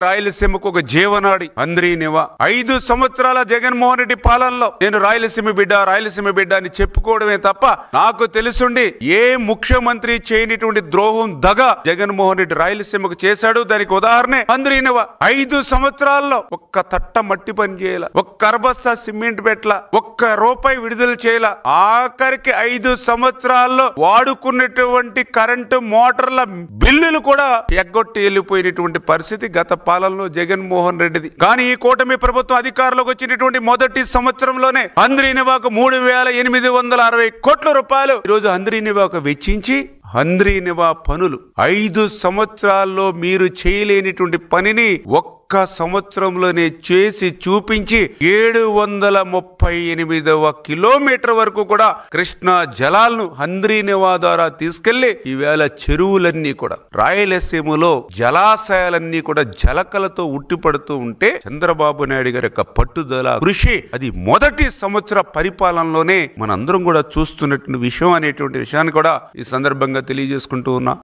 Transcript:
రాయలసీమకు ఒక జీవనాడి హంద్రీనివా 5 సంవత్సరాల జగన్మోహన్ రెడ్డి పాలనలో నేను రాయలసీమ బిడ్డ అని చెప్పుకోవడమే తప్ప నాకు తెలుసుండి ఏ ముఖ్యమంత్రి చేయనిటువంటి ద్రోహం దగ జగన్మోహన్ రెడ్డి రాయలసీమకు చేశాడు. దానికి ఉదాహరణ హంద్రీనివా. 5 సంవత్సరాల్లో ఒక్క తట్ట మట్టి పని చేయాల, ఒక్క అరబస్తా సిమెంట్ పెట్ల, ఒక్క రూపాయి విడుదల చేయాల. ఆఖరికి 5 సంవత్సరాల్లో వాడుకున్నటువంటి కరెంటు మోటార్ల బిల్లులు కూడా ఎగ్గొట్టి వెళ్ళిపోయినటువంటి పరిస్థితి గత పాలనలో జగన్మోహన్ రెడ్డిది. కానీ ఈ కూటమి ప్రభుత్వం అధికారంలోకి వచ్చినటువంటి మొదటి సంవత్సరంలోనే హంద్రీనివాకు 3,860 కోట్ల రూపాయలు ఈరోజు హంద్రీనివాకు వెచ్చించి హంద్రీనివా పనులు 5 సంవత్సరాల్లో మీరు చేయలేనిటువంటి పనిని ఒక్క సంవత్సరంలోనే చేసి చూపించి 738వ కిలోమీటర్ వరకు కూడా కృష్ణా జలాలను హంద్రీనివా ద్వారా తీసుకెళ్లి ఈవేళ చెరువులన్నీ కూడా రాయలసీమలో జలాశయాలన్నీ కూడా జలకలతో ఉట్టిపడుతూ ఉంటే చంద్రబాబు నాయుడు గారి యొక్క పట్టుదల కృషి అది మొదటి సంవత్సర పరిపాలనలోనే మనందరం కూడా చూస్తున్నటువంటి విషయం అనేటువంటి విషయాన్ని కూడా ఈ సందర్భంగా తెలియజేసుకుంటూ ఉన్నా.